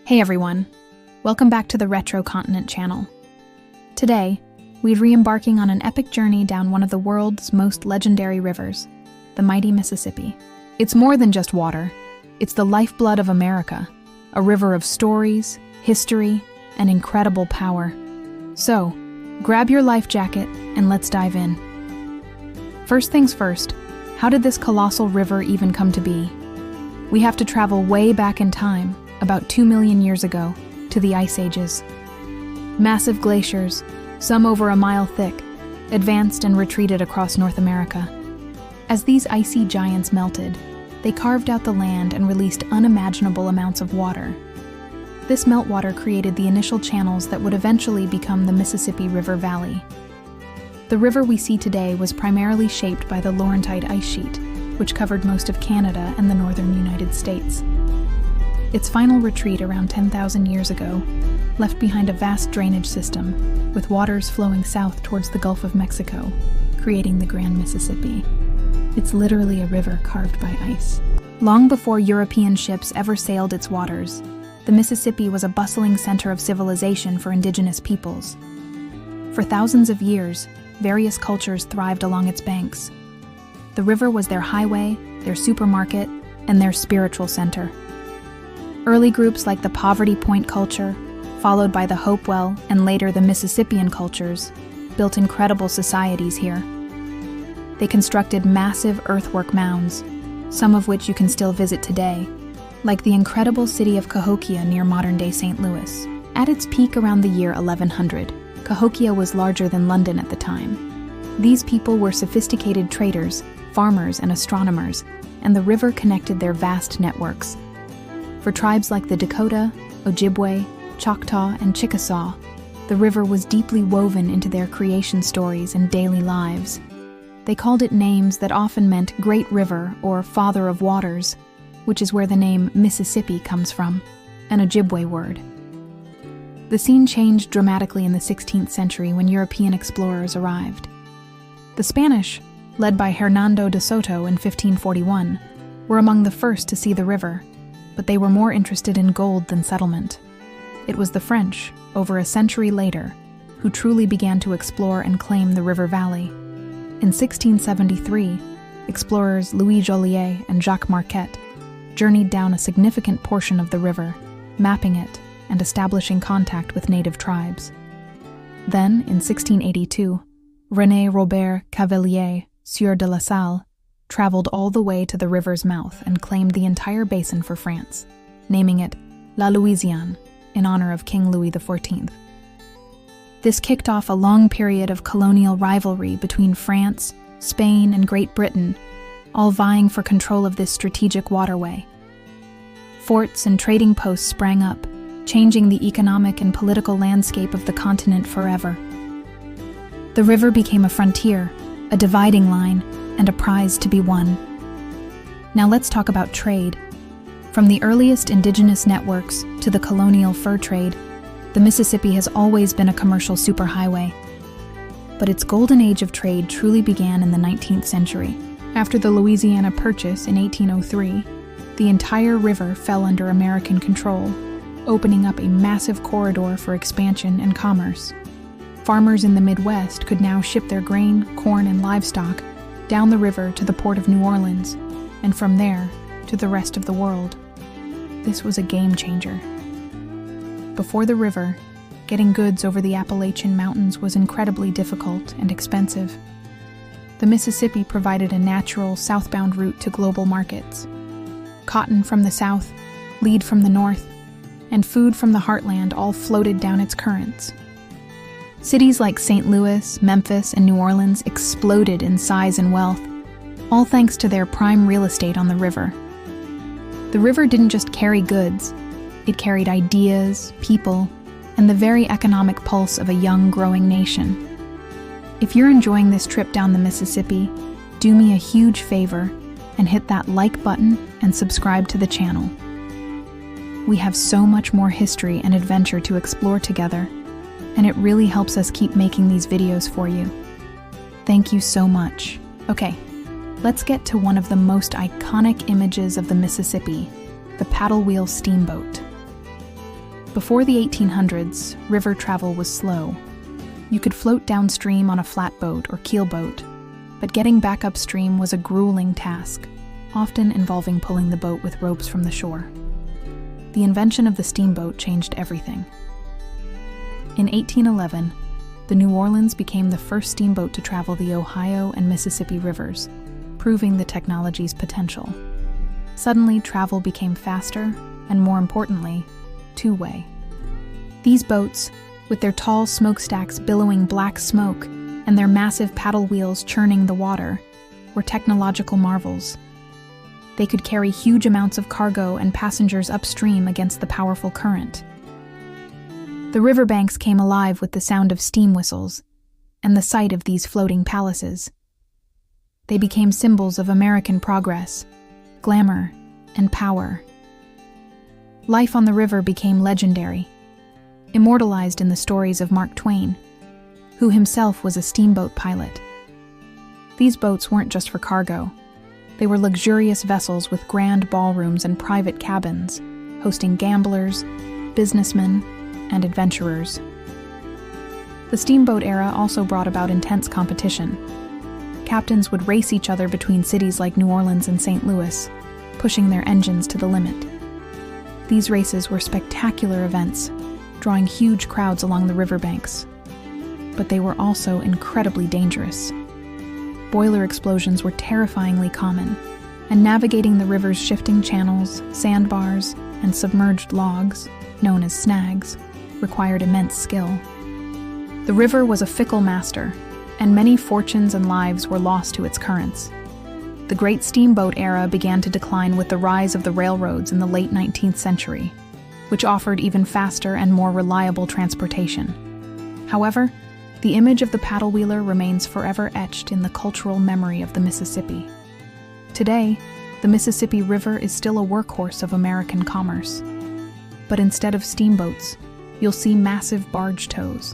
Hey everyone, welcome back to the Retro Continent channel. Today, we're re-embarking on an epic journey down one of the world's most legendary rivers, the mighty Mississippi. It's more than just water, it's the lifeblood of America, a river of stories, history, and incredible power. So, grab your life jacket and let's dive in. First things first, how did this colossal river even come to be? We have to travel way back in time, about 2 million years ago, to the Ice Ages. Massive glaciers, some over a mile thick, advanced and retreated across North America. As these icy giants melted, they carved out the land and released unimaginable amounts of water. This meltwater created the initial channels that would eventually become the Mississippi River Valley. The river we see today was primarily shaped by the Laurentide ice sheet, which covered most of Canada and the northern United States. Its final retreat around 10,000 years ago left behind a vast drainage system, with waters flowing south towards the Gulf of Mexico, creating the Grand Mississippi. It's literally a river carved by ice. Long before European ships ever sailed its waters, the Mississippi was a bustling center of civilization for indigenous peoples. For thousands of years, various cultures thrived along its banks. The river was their highway, their supermarket, and their spiritual center. Early groups like the Poverty Point culture, followed by the Hopewell and later the Mississippian cultures, built incredible societies here. They constructed massive earthwork mounds, some of which you can still visit today, like the incredible city of Cahokia near modern-day St. Louis. At its peak around the year 1100, Cahokia was larger than London at the time. These people were sophisticated traders, farmers, and astronomers, and the river connected their vast networks. For tribes like the Dakota, Ojibwe, Choctaw, and Chickasaw, the river was deeply woven into their creation stories and daily lives. They called it names that often meant Great River or Father of Waters, which is where the name Mississippi comes from, an Ojibwe word. The scene changed dramatically in the 16th century when European explorers arrived. The Spanish, led by Hernando de Soto in 1541, were among the first to see the river, but they were more interested in gold than settlement. It was the French, over a century later, who truly began to explore and claim the river valley. In 1673, explorers Louis Joliet and Jacques Marquette journeyed down a significant portion of the river, mapping it and establishing contact with native tribes. Then, in 1682, René Robert Cavelier, Sieur de la Salle, traveled all the way to the river's mouth and claimed the entire basin for France, naming it La Louisiane, in honor of King Louis XIV. This kicked off a long period of colonial rivalry between France, Spain, and Great Britain, all vying for control of this strategic waterway. Forts and trading posts sprang up, changing the economic and political landscape of the continent forever. The river became a frontier, a dividing line, and a prize to be won. Now let's talk about trade. From the earliest indigenous networks to the colonial fur trade, the Mississippi has always been a commercial superhighway. But its golden age of trade truly began in the 19th century. After the Louisiana Purchase in 1803, the entire river fell under American control, opening up a massive corridor for expansion and commerce. Farmers in the Midwest could now ship their grain, corn, and livestock down the river to the port of New Orleans, and from there to the rest of the world. This was a game changer. Before the river, getting goods over the Appalachian Mountains was incredibly difficult and expensive. The Mississippi provided a natural southbound route to global markets. Cotton from the south, lead from the north, and food from the heartland all floated down its currents. Cities like St. Louis, Memphis, and New Orleans exploded in size and wealth, all thanks to their prime real estate on the river. The river didn't just carry goods, it carried ideas, people, and the very economic pulse of a young, growing nation. If you're enjoying this trip down the Mississippi, do me a huge favor and hit that like button and subscribe to the channel. We have so much more history and adventure to explore together, and it really helps us keep making these videos for you. Thank you so much. Okay, let's get to one of the most iconic images of the Mississippi, the paddle wheel steamboat. Before the 1800s, river travel was slow. You could float downstream on a flatboat or keelboat, but getting back upstream was a grueling task, often involving pulling the boat with ropes from the shore. The invention of the steamboat changed everything. In 1811, the New Orleans became the first steamboat to travel the Ohio and Mississippi rivers, proving the technology's potential. Suddenly, travel became faster and, more importantly, two-way. These boats, with their tall smokestacks billowing black smoke and their massive paddle wheels churning the water, were technological marvels. They could carry huge amounts of cargo and passengers upstream against the powerful current. The riverbanks came alive with the sound of steam whistles and the sight of these floating palaces. They became symbols of American progress, glamour, and power. Life on the river became legendary, immortalized in the stories of Mark Twain, who himself was a steamboat pilot. These boats weren't just for cargo. They were luxurious vessels with grand ballrooms and private cabins, hosting gamblers, businessmen, and adventurers. The steamboat era also brought about intense competition. Captains would race each other between cities like New Orleans and St. Louis, pushing their engines to the limit. These races were spectacular events, drawing huge crowds along the riverbanks. But they were also incredibly dangerous. Boiler explosions were terrifyingly common, and navigating the river's shifting channels, sandbars, and submerged logs, known as snags, required immense skill. The river was a fickle master, and many fortunes and lives were lost to its currents. The great steamboat era began to decline with the rise of the railroads in the late 19th century, which offered even faster and more reliable transportation. However, the image of the paddle wheeler remains forever etched in the cultural memory of the Mississippi. Today, the Mississippi River is still a workhorse of American commerce. But instead of steamboats, you'll see massive barge tows.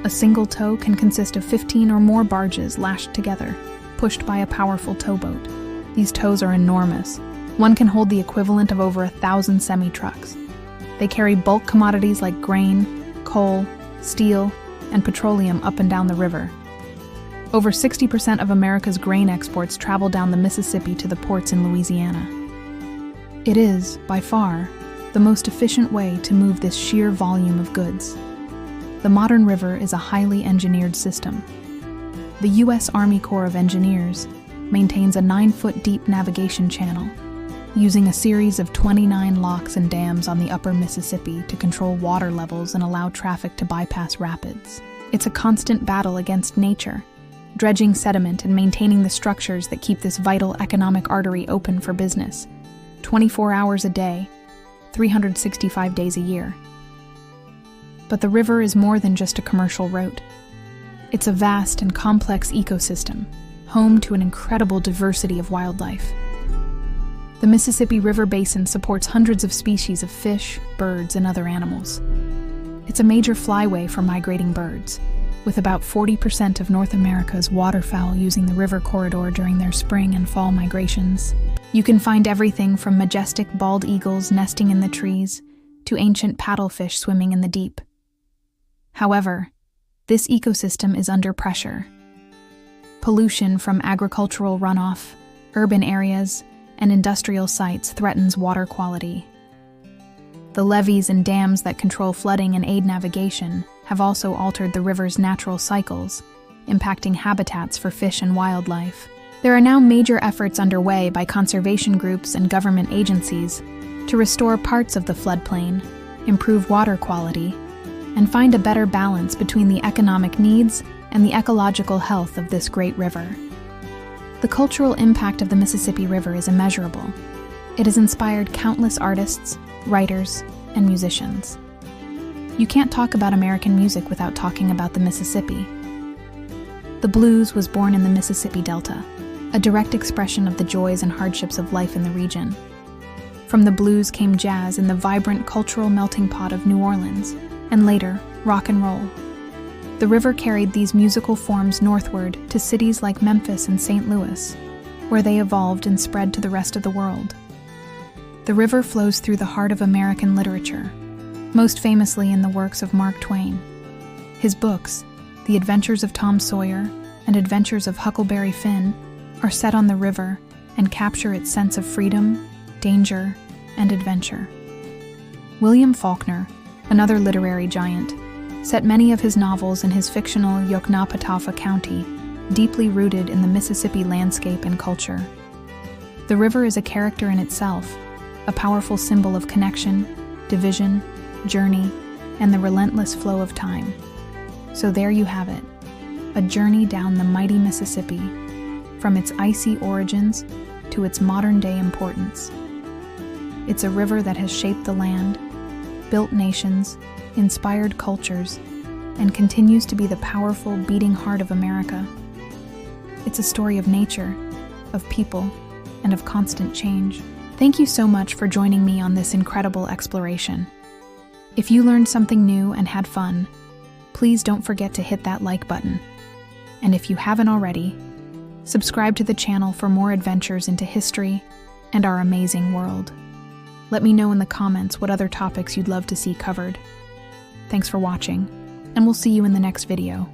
A single tow can consist of 15 or more barges lashed together, pushed by a powerful towboat. These tows are enormous. One can hold the equivalent of over 1,000 semi-trucks. They carry bulk commodities like grain, coal, steel, and petroleum up and down the river. Over 60% of America's grain exports travel down the Mississippi to the ports in Louisiana. It is, by far, the most efficient way to move this sheer volume of goods. The modern river is a highly engineered system. The U.S. Army Corps of Engineers maintains a 9-foot deep navigation channel, using a series of 29 locks and dams on the upper Mississippi to control water levels and allow traffic to bypass rapids. It's a constant battle against nature, dredging sediment and maintaining the structures that keep this vital economic artery open for business, 24 hours a day, 365 days a year. But the river is more than just a commercial route. It's a vast and complex ecosystem, home to an incredible diversity of wildlife. The Mississippi River Basin supports hundreds of species of fish, birds, and other animals. It's a major flyway for migrating birds, with about 40% of North America's waterfowl using the river corridor during their spring and fall migrations. You can find everything from majestic bald eagles nesting in the trees to ancient paddlefish swimming in the deep. However, this ecosystem is under pressure. Pollution from agricultural runoff, urban areas, and industrial sites threatens water quality. The levees and dams that control flooding and aid navigation have also altered the river's natural cycles, impacting habitats for fish and wildlife. There are now major efforts underway by conservation groups and government agencies to restore parts of the floodplain, improve water quality, and find a better balance between the economic needs and the ecological health of this great river. The cultural impact of the Mississippi River is immeasurable. It has inspired countless artists, writers, and musicians. You can't talk about American music without talking about the Mississippi. The blues was born in the Mississippi Delta, a direct expression of the joys and hardships of life in the region. From the blues came jazz in the vibrant cultural melting pot of New Orleans, and later, rock and roll. The river carried these musical forms northward to cities like Memphis and St. Louis, where they evolved and spread to the rest of the world. The river flows through the heart of American literature, most famously in the works of Mark Twain. His books, The Adventures of Tom Sawyer and Adventures of Huckleberry Finn, are set on the river and capture its sense of freedom, danger, and adventure. William Faulkner, another literary giant, set many of his novels in his fictional Yoknapatawpha County, deeply rooted in the Mississippi landscape and culture. The river is a character in itself, a powerful symbol of connection, division, journey, and the relentless flow of time. So there you have it, a journey down the mighty Mississippi, from its icy origins to its modern-day importance. It's a river that has shaped the land, built nations, inspired cultures, and continues to be the powerful, beating heart of America. It's a story of nature, of people, and of constant change. Thank you so much for joining me on this incredible exploration. If you learned something new and had fun, please don't forget to hit that like button. And if you haven't already, subscribe to the channel for more adventures into history and our amazing world. Let me know in the comments what other topics you'd love to see covered. Thanks for watching, and we'll see you in the next video.